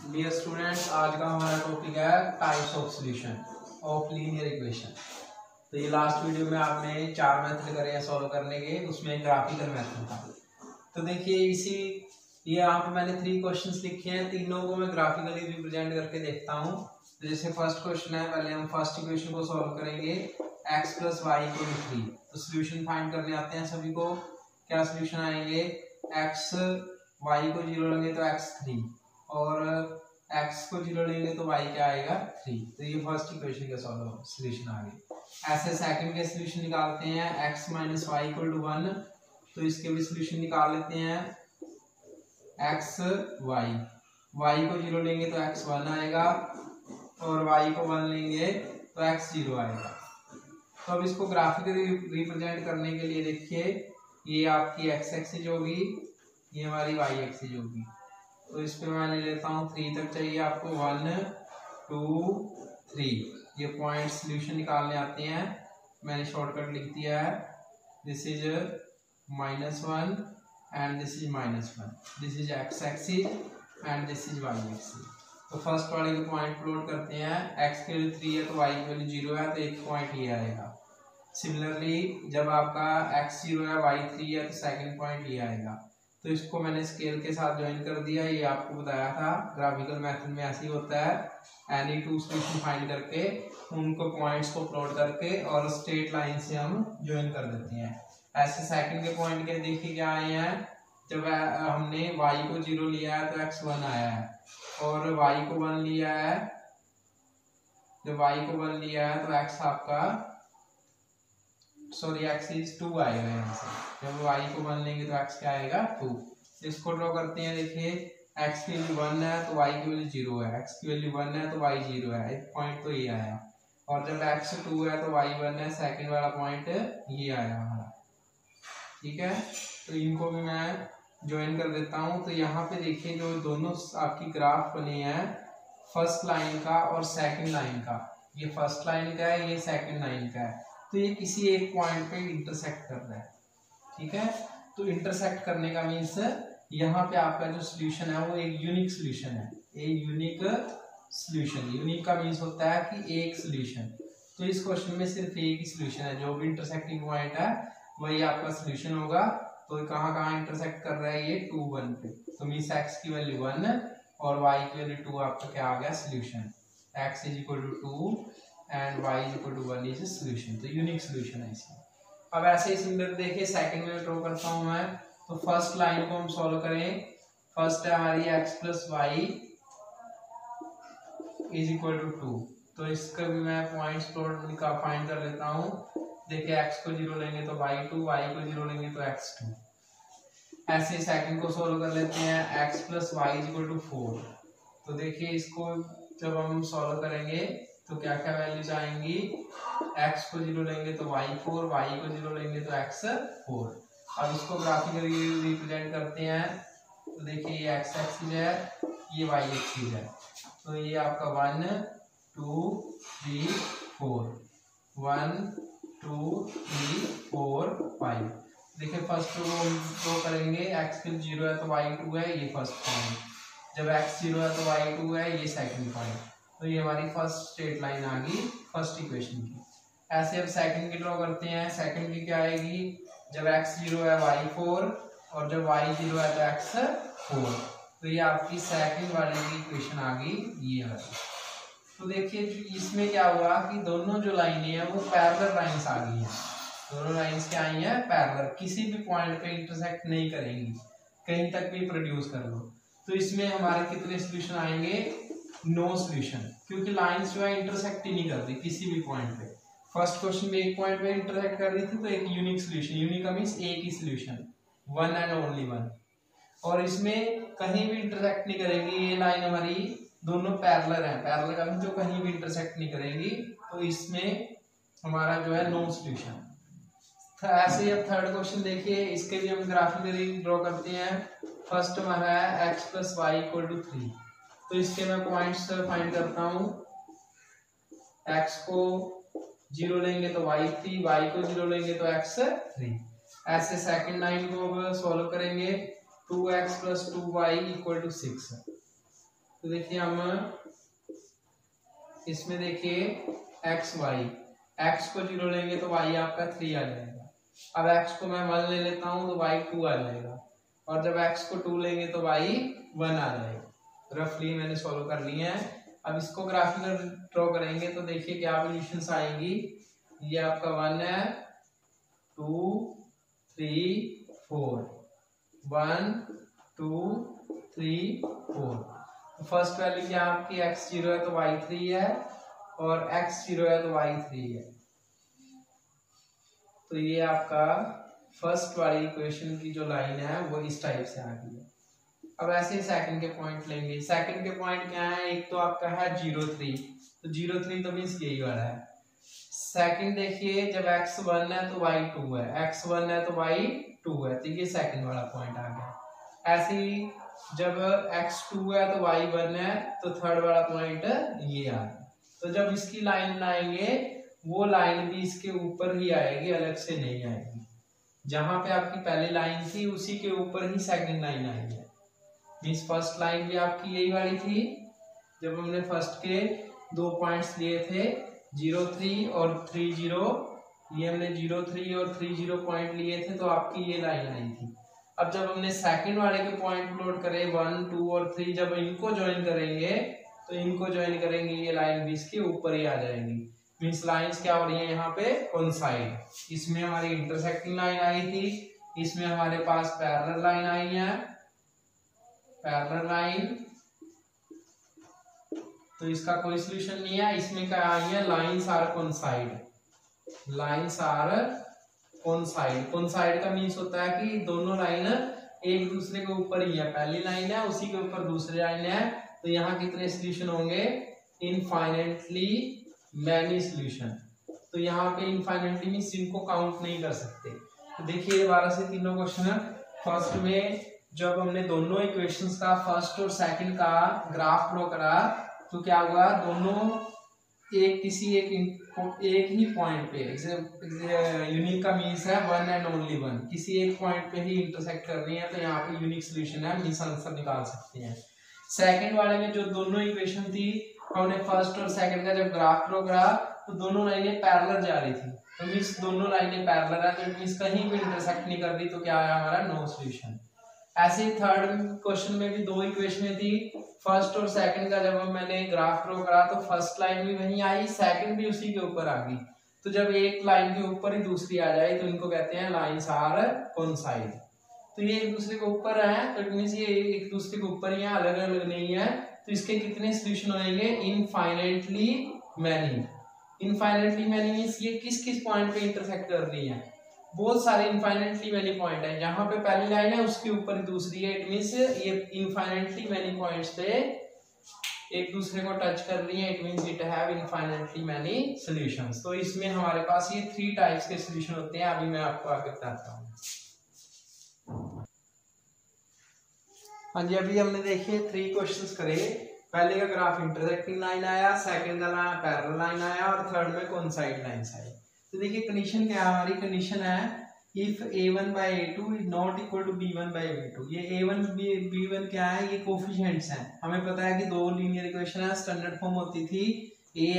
Dear students, आज का हमारा टॉपिक है types of solution of linear equation. तो ये लास्ट वीडियो में आपने 4 मेथड करे हैं सॉल्व करने के, उसमें ग्राफिकल मेथड था। तो देखिए ये यहाँ पे मैंने 3 क्वेश्चंस लिखे हैं, तीनों को मैं ग्राफिकली रिप्रेजेंट करके देखता हूँ। तो जैसे फर्स्ट क्वेश्चन है, पहले हम फर्स्ट इक्वेशन को सॉल्व करेंगे x + y = 3। तो सोल्यूशन फाइंड करने आते हैं सभी को। क्या सोल्यूशन आएंगे? x y को 0 लेंगे तो x 3 और x को 0 लेंगे तो y क्या आएगा 3। तो ये फर्स्ट इक्वेशन का सॉल्यूशन आ गया। ऐसे सेकंड के सॉल्यूशन निकालते हैं x - y = 1। तो इसके भी सॉल्यूशन निकाल लेते हैं x y को 0 लेंगे तो x 1 आएगा और y को 1 लेंगे तो x 0 आएगा। तो अब इसको ग्राफिकली रिप्रेजेंट करने के लिए देखिए, ये आपकी x एक्सिस होगी, ये हमारी y एक्सिस होगी। तो इस पे मैं ले लेता हूँ 3 तक चाहिए आपको, 1 2 3। ये पॉइंट सॉल्यूशन निकालने आते हैं, मैंने शॉर्टकट लिख दिया है। This is -1 and this is -1। This is x axis and this is y axis. तो फर्स्ट वाले के पॉइंट प्लॉट करते हैं। x की वैल्यू 3 है तो y की वैल्यू 0 है, तो एक पॉइंट ये आएगा। सिमिलरली जब आपका x 0 है y 3 है तो सेकंड पॉइंट ये आएगा। तो इसको मैंने स्केल के साथ ज्वाइन कर दिया। ये आपको बताया था ग्राफिकल मेथड में ऐसे ही होता है। एनी 2 सॉल्यूशन फाइंड करके उनको पॉइंट्स को प्लॉट करके और स्ट्रेट लाइन से हम ज्वाइन कर देते हैं। ऐसे सेकंड के पॉइंट के देखिए क्या आए हैं। जब हमने y को 0 लिया है तो x 1 आया है और y को 1 लिया है। जब y को 1 लिया है तो x आपका x इज 2 आएगा यहाँ से। जब y को 1 लेंगे तो x क्या आएगा 2। इसको ड्रॉ करते हैं। देखिए x की वैल्यू 1 है तो y की वैल्यू 0 है, x की वैल्यू 1 है तो y 0 है, एक पॉइंट तो ये आया। और जब x 2 है तो y 1 है, सेकंड वाला पॉइंट ये आया हमारा। ठीक है, तो इनको भी मैं ज्वाइन कर देता हूँ। तो यहाँ पे देखिए जो दोनों आपकी ग्राफ बने हैं, फर्स्ट लाइन का और सेकंड लाइन का, ये फर्स्ट लाइन का है, ये सेकंड लाइन का है। तो ये किसी एक पॉइंट पे इंटरसेक्ट कर रहा है। ठीक है, तो इंटरसेक्ट करने का मीन्स यहाँ पे आपका जो सोल्यूशन है वो एक यूनिक सोल्यूशन है। एक यूनिक सोल्यूशन, यूनिक का मीन्स होता है कि एक सोल्यूशन। तो इस क्वेश्चन में सिर्फ एक ही सोल्यूशन है, जो भी इंटरसेक्टिंग पॉइंट है वही आपका सोल्यूशन होगा। तो कहाँ कहाँ इंटरसेक्ट कर रहा है ये 2 1 पे। तो मीन्स x की वैल्यू 1 और y की वैल्यू 2 आपका क्या आ गया solution. x = 2 and y = 1 is solution. तो यूनिक सोल्यूशन है इसमें। अब ऐसे ही सिमिलर देखिए सेकंड में ड्रॉ करता हूं मैं। तो फर्स्ट लाइन को हम सॉल्व करें। फर्स्ट है हमारी x + y = 2। तो इसका भी मैं पॉइंट्स प्लॉट का फाइंड कर लेता हूं। देखिए x को 0 लेंगे तो y 2, y को 0 लेंगे तो x 2। ऐसे सेकंड को सॉल्व कर लेते हैं। x + y = 4। तो देखिए इसको जब हम सॉल्व करेंगे तो क्या क्या वैल्यूज आएंगी। x को 0 लेंगे तो y 4, y को 0 लेंगे तो x 4। अब इसको ग्राफिकली रिप्रेजेंट करते हैं। तो देखिए ये x एक्सिस है, ये y एक्सिस है। तो ये आपका 1 2 3 4, 1 2 3 4 5। देखिए फर्स्ट रो हम ड्रॉ करेंगे। x की 0 है तो y 2 है, ये फर्स्ट पॉइंट। जब x 0 है तो y 2 है, ये सेकंड पॉइंट। तो ये हमारी फर्स्ट स्ट्रेट लाइन आ गई फर्स्ट इक्वेशन की। ऐसे अब सेकंड की ड्रॉ करते हैं। सेकंड की क्या आएगी। जब x 0 है y 4 और जब y 0 है तो x 4। तो ये आपकी सेकंड वाले की इक्वेशन आ गई ये वाली। तो देखिए इसमें क्या हुआ कि दोनों जो लाइनें हैं वो पैरेलल लाइंस आ गई हैं। दोनों लाइंस क्या आई हैं पैरेलल, किसी भी पॉइंट पे इंटरसेक्ट नहीं करेंगी, कहीं तक भी प्रोड्यूस कर लो। तो इसमें हमारे कितने सॉल्यूशन आएंगे, नो सॉल्यूशन, क्योंकि लाइंस जो है इंटरसेक्ट ही नहीं कर रही किसी भी पॉइंट पे। फर्स्ट क्वेश्चन में एक पॉइंट पे इंटरसेक्ट कर रही थी तो एक यूनिक सॉल्यूशन, यूनिक का मींस एक ही solution, one and only one. और इसमें कहीं भी इंटरसेक्ट नहीं करेगी, ये लाइन हमारी दोनों पैरेलल है, पैरेलल का मींस जो कहीं भी इंटरसेक्ट नहीं करेंगी। तो इसमें हमारा जो है नो सॉल्यूशन। ऐसे ही अब थर्ड क्वेश्चन देखिए, इसके भी हम ग्राफिकली ड्रॉ करते हैं। फर्स्ट हमारा है x + y = 3। तो इसके मैं पॉइंट्स फाइंड करता हूँ। x को 0 लेंगे तो y 3, y को 0 लेंगे तो x 3। ऐसे सेकंड लाइन को अब सॉल्व करेंगे। 2x + 2y = 6। तो देखिए हम इसमें देखिए एक्स वाई, एक्स को 0 लेंगे तो वाई आपका 3 आ जाएगा। अब एक्स को मैं 1 ले लेता हूँ तो वाई 2 आ जाएगा, और जब एक्स को 2 लेंगे तो वाई 1 आ जाएगा। रफली मैंने सॉल्व कर लिया है। अब इसको ग्राफिकल ड्रॉ करेंगे तो देखिए क्या पोजीशंस आएंगी। ये आपका 1 है, 2 3 4, 1 2 3 4। फर्स्ट वैल्यू क्या आपकी x0 है तो y3 है, और x0 है तो y3 है। तो ये आपका फर्स्ट वाली इक्वेशन की जो लाइन है वो इस टाइप से आ गई है। अब ऐसे ही सेकंड के पॉइंट लेंगे। सेकंड के पॉइंट क्या है, एक तो आपका है 0 3, तो 0 3 तो मीन्स यही वाला है। सेकंड देखिए जब x1 है तो y2 है, x1 है तो y2 है, तो ये सेकंड वाला पॉइंट आ गया। ऐसे ही जब x2 है तो y1 है, तो थर्ड वाला पॉइंट ये आ गया। तो जब इसकी लाइन बनाएंगे वो लाइन भी इसके ऊपर ही आएगी, अलग से नहीं आएगी। जहां पे आपकी पहली लाइन थी उसी के ऊपर ही सेकंड लाइन आई है। मीन्स फर्स्ट लाइन भी आपकी यही वाली थी। जब हमने फर्स्ट के 2 पॉइंट्स लिए थे 0 3 और 3 0, ये हमने 0 3 और 3 0 पॉइंट लिए थे, तो आपकी ये लाइन आई थी। अब जब हमने सेकंड वाले के पॉइंट प्लॉट करे 1 2 और 3, जब इनको ज्वाइन करेंगे तो इनको ज्वाइन करेंगे ये लाइन भी इसके ऊपर ही आ जाएगी। मीन्स लाइंस क्या हो रही है यहाँ पे कोइंसाइड। इसमें हमारी इंटरसेक्टिंग लाइन आई थी, इसमें हमारे पास पैरेलल लाइन आई है, पैरेलल लाइन। तो इसका कोई सोल्यूशन नहीं है। इसमें क्या आई है, lines are coincide, lines are coincide. Coincide का मीन्स होता है कि दोनों लाइन एक दूसरे के ऊपर ही है, पहली लाइन है उसी के ऊपर दूसरी लाइन है। तो यहाँ कितने सोल्यूशन होंगे, इनफाइनाइटली मैनी सोल्यूशन। तो यहाँ पे इनफाइनाइटली मीन्स इनको काउंट नहीं कर सकते। तो देखिए 12 से तीनों क्वेश्चन है। फर्स्ट में जब हमने दोनों इक्वेशंस का फर्स्ट और सेकंड का ग्राफ ड्रॉ करा तो क्या हुआ, दोनों किसी एक ही पॉइंट पे, यूनिक का मीन्स है 1 एंड ओनली 1, किसी एक पॉइंट पे ही इंटरसेक्ट कर रही है, तो यहाँ पे यूनिक सोल्यूशन है, मीन्स आंसर निकाल सकते हैं। सेकंड वाले में जो दोनों इक्वेशन थी, हमने फर्स्ट और सेकंड का जब ग्राफ ड्रॉ करा तो दोनों लाइनें पैरेलल जा रही थी, तो मीन्स दोनों लाइनें पैरेलल है, तो मीन्स कहीं भी इंटरसेक्ट नहीं कर रही, तो क्या आया हमारा, नो सोल्यूशन। ऐसे ही थर्ड क्वेश्चन में भी 2 इक्वेशन थी, फर्स्ट और सेकंड का जब मैंने ग्राफ ड्रॉ करा तो फर्स्ट लाइन भी वहीं आई, सेकंड भी उसी के ऊपर आ गई। तो जब एक लाइन के ऊपर ही दूसरी आ जाए तो इनको कहते हैं लाइंस आर कोइंसाइड। तो ये एक दूसरे के ऊपर है, तो इट मींस ये एक दूसरे के ऊपर ही है, अलग अलग नहीं है। तो इसके कितने सोल्यूशन होंगे, infinitely many. Infinitely many means ये किस किस पॉइंट पे इंटरसेक्ट कर रही है, बहुत सारे इनफाइनाइटली मैनी पॉइंट है। जहां पे पहली लाइन है उसके ऊपर दूसरी है, इट मींस ये इनफाइनाइटली मैनी पॉइंट्स पे एक दूसरे को टच कर रही है, it means it have infinitely many solutions. तो इसमें हमारे पास ये 3 टाइप्स के सॉल्यूशन होते हैं। अभी मैं आपको आगे बताता हूँ। हाँ जी, अभी हमने देखिए 3 क्वेश्चंस करे। पहले का ग्राफ इंटरसेक्टिंग लाइन आया, सेकंड का पैरेलल लाइन आया, और थर्ड में कोइंसाइड लाइंस आई। तो देखिए कंडीशन क्या है हमारी, कंडीशन है if a1 by a2 is not equal to b1 by b2। ये a1 b1 क्या है, ये कोफिशिएंट्स हैं। हमें पता है कि 2 लीनियर इक्वेशन है, स्टैंडर्ड फॉर्म होती थी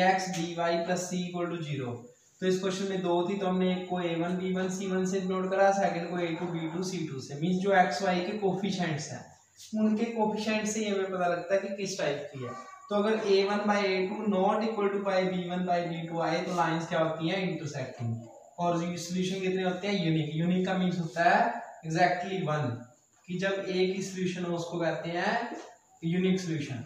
ax by plus c equal to 0। तो इस क्वेश्चन में 2 थी, तो हमने एक को a1 b1 c1 से डिनोट करा, सेकंड को a2 b2 c2 से। मींस जो x y के कोफिशिएंट्स हैं उनके कोफिशिएंट से हमें पता लगता है कि किस टाइप की है। तो अगर a1 by a2 not equal to by b1 by b2 आए तो लाइंस क्या होती हैं, इंटरसेक्टिंग। और सॉल्यूशन कितने होते हैं, यूनिक। यूनिक का मीन्स होता है एग्जैक्टली 1, कि जब एक ही सॉल्यूशन हो उसको कहते हैं यूनिक सॉल्यूशन।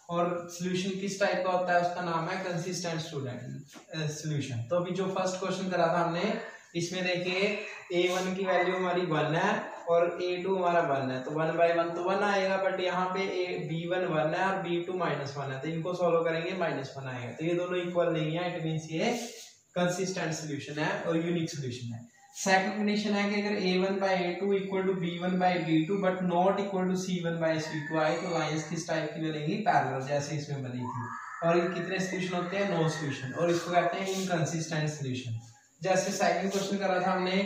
और सॉल्यूशन किस टाइप का होता है, उसका नाम है कंसिस्टेंट सॉल्यूशन। तो अभी जो फर्स्ट क्वेश्चन करा था हमने, इसमें देखिए a1 की वैल्यू हमारी 1 है और a2 हमारा 1 है, तो 1 by 1 तो 1 आएगा, बट यहाँ पे b1 1 है और b2 -1 है, तो इनको सॉल्व करेंगे -1 आएगा। तो ये दोनों इक्वल नहीं है, इट मींस ये कंसिस्टेंट सॉल्यूशन है और यूनिक सॉल्यूशन है। सेकंड कंडीशन है कि अगर a1 by a2 equal to b1 by b2 but not equal to c1 by c2 आए तो लाइंस किस टाइप की बनेगी, पैरेलल, जैसे इसमें बनी थी। और ये कितने सॉल्यूशन होते हैं, नो सॉल्यूशन, और इसको कहते हैं इनकंसिस्टेंट सॉल्यूशन। जैसे सेकंड क्वेश्चन करा था हमने,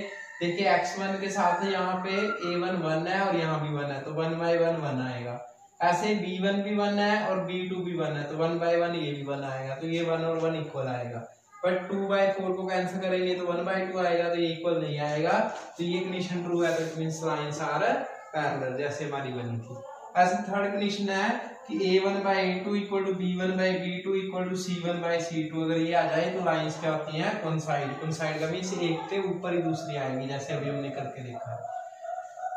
देखिए x1 के साथ यहाँ पे a1 1 है और यहाँ भी 1 है, तो 1 by 1 1 आएगा। ऐसे B1 भी 1 है और B2 भी 1 है, तो 1/1 ये भी 1 आएगा, तो ये 1 और 1 इक्वल आएगा। बट 2/4 को कैंसिल करेंगे तो 1/2 आएगा, तो ये इक्वल नहीं आएगा, तो ये कंडीशन ट्रू है, तो it means lines are parallel, जैसे हमारी बनी थी। ऐसे थर्ड कंडीशन है कि A1/A2 equal to B1/B2 equal to C1/C2, अगर ये आ जाए तो लाइंस क्या होती हैं, कोइंसाइड का मींस एक के ऊपर ही दूसरी आएगी, जैसे अभी हमने करके देखा।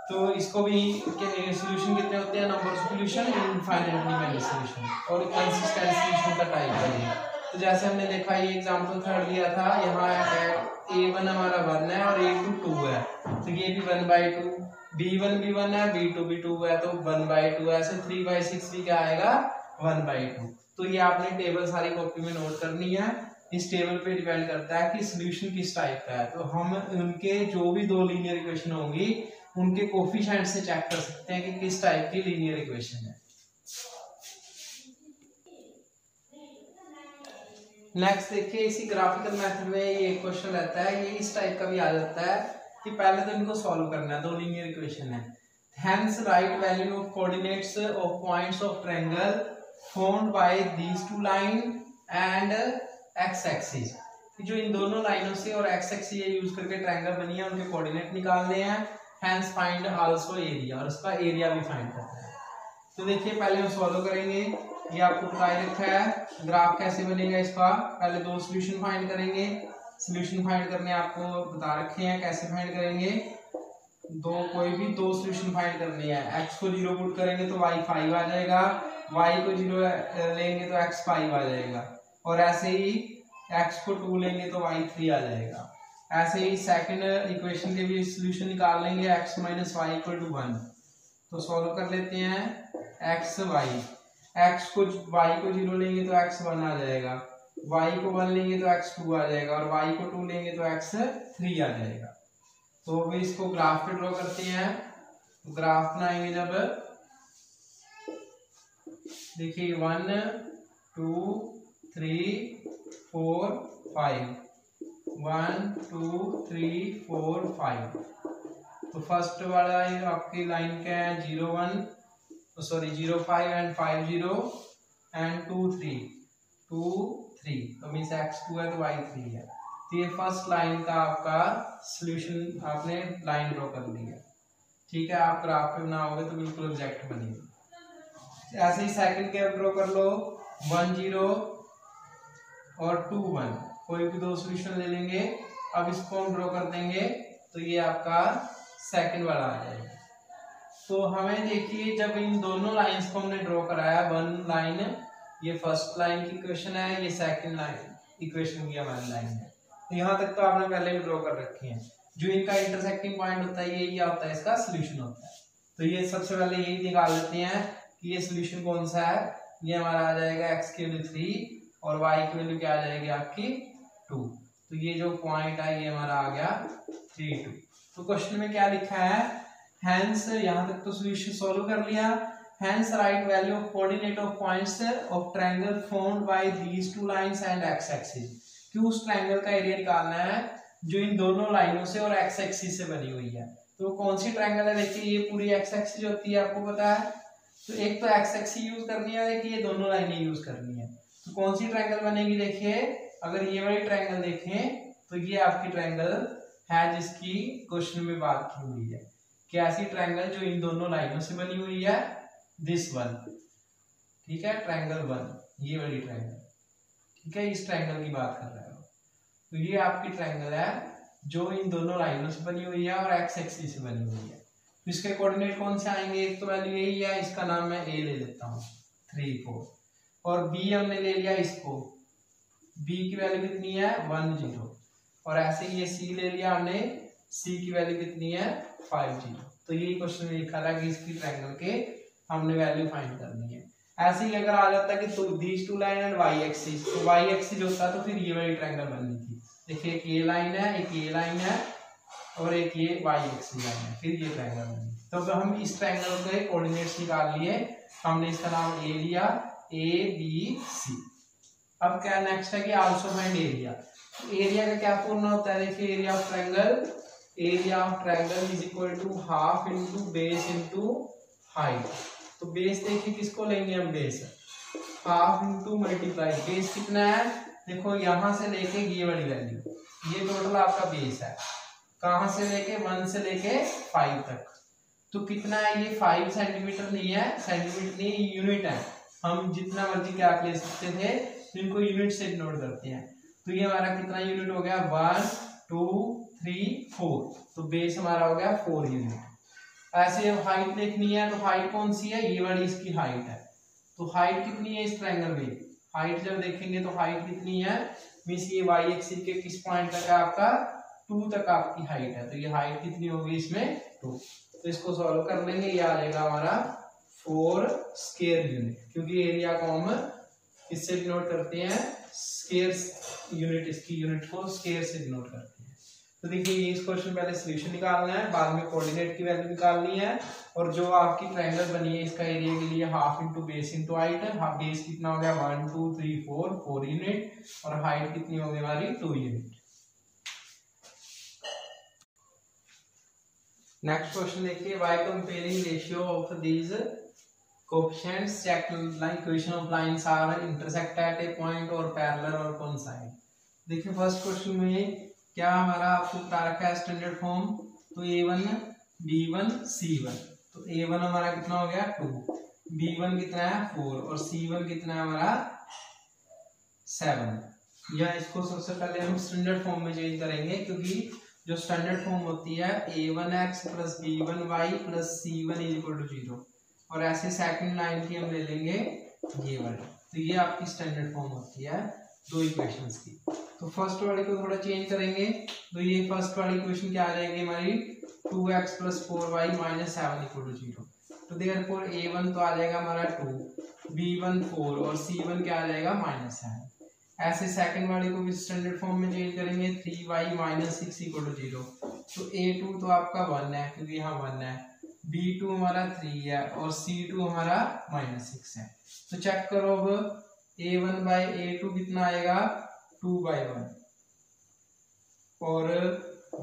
तो इसको भी सॉल्यूशन कितने होते हैं, number of solution, infinitely many solution, और कंसिस्टेंट सॉल्यूशन का टाइप है। तो जैसे हमने देखा ये एग्जांपल थर्ड दिया था, यहाँ A1 हमारा 1 है और A2 2 है, तो ये भी 1/2, B1 भी 1 है, B2 भी 2 है, तो 1/2, ऐसे 3/6 भी क्या आएगा, 1/2। तो ये आपने टेबल सारी कॉपी में नोट करनी है। इस टेबल पे डिपेंड करता है कि सॉल्यूशन किस टाइप का है, तो हम उनके जो भी दो लीनियर इक्वेशन होंगी उनके कोफिशिएंट से चेक कर सकते हैं कि किस टाइप की लीनियर इक्वेशन है। नेक्स्ट देखिए, इसी ग्राफिकल मेथड में ये क्वेश्चन रहता है, ये इस टाइप का भी आ जाता है कि पहले तो इनको सॉल्व करना है, दो लीनियर इक्वेशन है। Hence write value of coordinates of points of triangle formed by these two line and x axis, जो इन दोनों लाइनों से और एक्स एक्सिस ये यूज करके ट्रायंगल बनी है, उनके कोऑर्डिनेट निकालने हैं। हेंस फाइंड आल्सो एरिया, और उसका एरिया भी फाइंड करना है। तो देखिए पहले हम सॉल्व करेंगे, ये आपको बता रखा है ग्राफ कैसे बनेगा इसका। पहले दो सॉल्यूशन फाइंड करेंगे, सॉल्यूशन फाइंड करने आपको बता रखे हैं, कैसे फाइंड करेंगे, कोई भी दो सॉल्यूशन फाइंड करने हैं। x को 0 पुट करेंगे तो y 5 आ जाएगा, y को 0 लेंगे तो x 5 आ जाएगा, और ऐसे ही x को 2 लेंगे तो y 3 आ जाएगा। ऐसे ही सेकंड इक्वेशन के भी सॉल्यूशन निकाल लेंगे, x - y = 1। तो सॉल्व कर लेते हैं, x को y को 0 लेंगे तो x 1 आ जाएगा, y को 1 लेंगे तो x 2 आ जाएगा, और y को 2 लेंगे तो x 3 आ जाएगा। तो अभी इसको ग्राफ पे ड्रॉ करते हैं। ग्राफ बनाएंगे जब, देखिए 1 2 3 4 5, 1 2 3 4 5। तो फर्स्ट वाला आपकी लाइन क्या है, 0 1 0 5 एंड 5 0 एंड 2 3 2 3, तो मीन्स x 2 है तो y 3 है। तो ये फर्स्ट लाइन का आपका सॉल्यूशन, आपने लाइन ड्रॉ कर ली है, ठीक है। आप ग्राफ पे बनाओगे तो बिल्कुल एग्जैक्ट बनेगी। ऐसे ही सेकंड के ड्रॉ कर लो, 1 0 और 2 1, कोई भी दो सॉल्यूशन ले लेंगे। अब इसको हम ड्रॉ कर देंगे तो ये आपका सेकंड वाला आ जाएगा। तो हमें देखिए जब इन दोनों लाइंस को हमने ड्रॉ कराया, वन लाइन ये फर्स्ट लाइन की इक्वेशन है, ये सेकंड लाइन इक्वेशन की हमारी लाइन है। तो यहाँ तक तो आपने पहले भी ड्रॉ कर रखी है। जो इनका इंटरसेक्टिंग पॉइंट होता है ये क्या होता है, इसका सॉल्यूशन होता है। तो ये सबसे पहले यही निकाल लेते हैं कि ये सॉल्यूशन कौन सा है। ये हमारा आ जाएगा x की वैल्यू 3 और y की वैल्यू क्या आ जाएगी आपकी 2। तो ये जो पॉइंट है ये हमारा आ गया 3 2। तो क्वेश्चन में क्या लिखा है, हेंस, यहाँ तक तो सॉल्यूशन सॉल्व कर लिया। Hence write value of coordinate of points of triangle formed by these two lines and x axis, कि उस ट्रायंगल का एरिया निकालना है जो इन दोनों लाइनों से और x एक्सिस से बनी हुई है। तो कौन सी ट्रायंगल है, देखिए ये पूरी x एक्सिस होती है, आपको पता है। तो एक तो x एक्सिस यूज करनी है, देखिए ये दोनों लाइनें यूज करनी है। तो कौन सी ट्रायंगल बनेगी, देखिए अगर ये वाली ट्रायंगल देखें तो ये आपकी ट्रायंगल है जिसकी क्वेश्चन में बात की हुई है कि ऐसी ट्रायंगल जो इन दोनों लाइनों से बनी हुई है, दिस वन, ठीक है, ट्रायंगल 1, ये वाली ट्रायंगल, ठीक है, इस ट्रायंगल की बात कर रहा है। तो ये आपकी ट्रायंगल है जो इन दोनों लाइनों से बनी हुई है और x एक्सिस से बनी हुई है। तो इसके कोऑर्डिनेट कौन से आएंगे, एक तो वैल्यू यही है, इसका नाम मैं a ले लेता हूँ 3 4, और b हमने ले लिया इसको, b की वैल्यू कितनी है 1 0, और ऐसे ये c ले लिया हमने, c की वैल्यू कितनी है 5 0। तो यही क्वेश्चन में लिखा था कि इसकी ट्रायंगल के हमने वैल्यू फाइंड करनी है। ऐसे ही अगर आ जाता है कि these two line and y axis, तो y एक्सिस होता तो फिर ये वाली ट्रायंगल बननी थी। देखिए एक ये लाइन है, एक ये लाइन है, और एक ये y एक्सिस लाइन है, फिर ये ट्रायंगल बनी। तो हम इस ट्रायंगल के कोऑर्डिनेट्स निकाल लिए, हमने इसका नाम a लिया, a b c। अब क्या नेक्स्ट है कि आल्सो फाइंड एरिया। एरिया का क्या फॉर्मूला होता है, देखिए area of triangle is equal to half into base into height. तो बेस देखिए किसको लेंगे हम, base half into multiply, base कितना है देखो यहां से लेके ये वाली वैल्यू, ये टोटल आपका बेस है, कहां से लेके 1 से लेके 5 तक, तो कितना है ये 5 सेंटीमीटर नहीं है, सेंटीमीटर नहीं यूनिट है, हम जितना मर्जी क्या ले सकते थे, तो इनको यूनिट से डिनोट करते हैं, तो ये हमारा कितना यूनिट हो गया 1 2 3 4, तो बेस हमारा हो गया 4 यूनिट। ऐसे अब हाइट देखनी है, तो हाइट कौन सी है, ये वाली इसकी हाइट है, तो हाइट कितनी है इस ट्रायंगल में, हाइट जब देखेंगे तो हाइट कितनी है, मींस ये y एक्सिस के किस पॉइंट तक है आपका 2 तक आपकी हाइट है, तो ये हाइट कितनी होगी इसमें 2, तो इसको सॉल्व कर लेंगे, ये आ जाएगा हमारा 4 स्क्वायर यूनिट, क्योंकि एरिया को हम किससे डिनोट करते हैं, स्क्वायर यूनिट, इसकी यूनिट को स्क्वायर से डिनोट करते हैं। तो देखिए ये इस क्वेश्चन पहले सॉल्यूशन निकालना है, बाद में कोऑर्डिनेट की वैल्यू निकालनी है, और जो आपकी ट्रायंगल बनी है इसका एरिया के लिए half into base into height है, हाफ बेस कितना हो गया 1 2 3 4 4 यूनिट, और हाइट कितनी हो गई हमारी 2 यूनिट। नेक्स्ट क्वेश्चन देखिए, by comparing ratio of these coefficients check like equation of lines are intersect at a point or parallel or coincide। देखिए फर्स्ट क्वेश्चन में क्या हमारा आपको बता रखा है स्टैंडर्ड फॉर्म, तो a1 b1 c1, तो a1 हमारा कितना हो गया 2, b1 कितना है 4 और c1 कितना है हमारा 7। या इसको सबसे पहले हम स्टैंडर्ड फॉर्म में चेंज करेंगे, क्योंकि जो स्टैंडर्ड फॉर्म होती है a1x plus b1y plus c1 is equal to 0, और ऐसे सेकंड लाइन की हम ले लेंगे ये वाली, तो ये आपकी स्टैंडर्ड फॉर्म होती है दो इक्वेशंस की। तो फर्स्ट वाली को थोड़ा चेंज करेंगे, तो ये फर्स्ट वाली इक्वेशन क्या आ जाएगी हमारी 2x plus 4y minus 7 equal to 0, तो देयरफॉर a1 तो आ जाएगा हमारा 2, b1 4 और c1 क्या आ जाएगा -7। ऐसे सेकंड वाली को भी स्टैंडर्ड फॉर्म में चेंज करेंगे 3y माइनस 6 इक्वल टू 0, तो a2 तो आपका 1 है क्योंकि यहाँ 1 है, b2 हमारा 3 है और c2 हमारा -6 है। तो चेक करो अब a1 बाई a2 कितना आएगा 2/1, और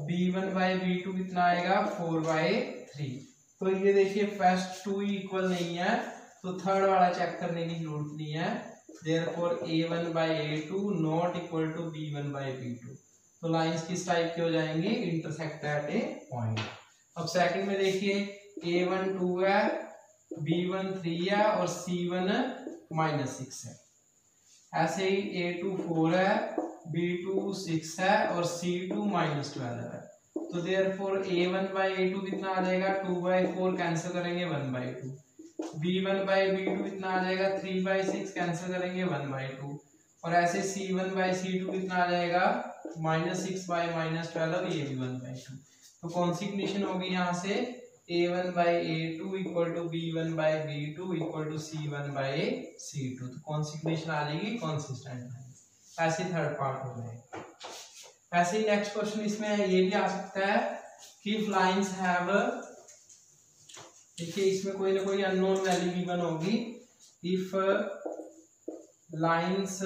b1 बाई b2 कितना आएगा 4/3। तो ये देखिए फर्स्ट 2 इक्वल नहीं है, तो थर्ड वाला चेक करने की जरूरत नहीं है, therefore a1 by a2 not equal to b1 by b2। तो लाइंस किस टाइप की हो जाएंगी, इंटरसेक्ट एट ए पॉइंट। अब सेकंड में देखिए a1 2 है, b1 3 है और c1 -6 है। ऐसे ही a2 4 है, b2 6 है और c2 -12 है। तो देयरफॉर a1 बाई a2 कितना आ जाएगा 2/4 कैंसिल करेंगे 1/2, b1 बाई b2 कितना आ जाएगा 3/6 कैंसिल करेंगे 1/2, और ऐसे c1 बाई c2 कितना आ जाएगा -6/-12, ये भी 1/2। तो कौन सी कंडीशन होगी यहाँ से a1 by a2 equal to b1 by b2 equal to c1 by c2, तो कौन सी कंडीशन आ जाएगी कंसिस्टेंट है। ऐसे थर्ड पार्ट हो जाएगा। ऐसे ही नेक्स्ट क्वेश्चन इसमें ये भी आ सकता है कि इफ लाइंस हैव, देखिए इसमें कोई ना कोई अननोन वैल्यू गिवन होगी, if lines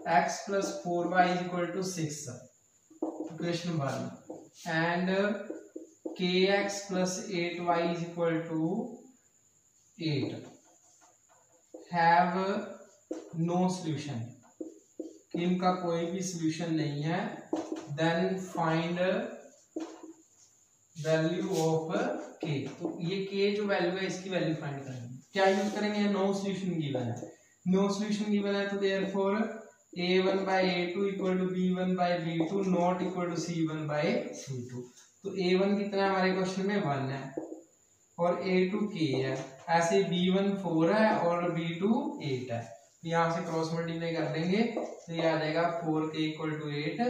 x plus 4y is equal to 6, equation 1, and kx plus 8y is equal to 8 have no solution, कि इनका कोई भी solution नहीं है, then find value of k। तो ये k जो वैल्यू है इसकी वैल्यू फाइंड करेंगे, क्या यूज करेंगे, नो सॉल्यूशन गिवन है, नो सॉल्यूशन गिवन है, तो therefore a1 by a2 equal to b1 by b2 not equal to c1 by c2। तो a1 कितना है हमारे क्वेश्चन में 1 है और a2 k है, ऐसे b1 4 है और b2 8 है, यहाँ से क्रॉस मल्टीप्लाई कर देंगे तो ये आ जाएगा 4k इक्वल टू 8,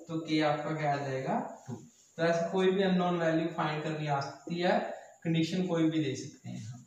तो k आपका क्या आ जाएगा 2। तो ऐसे कोई भी अननोन वैल्यू फाइंड करनी आ सकती है, कंडीशन कोई भी दे सकते हैं।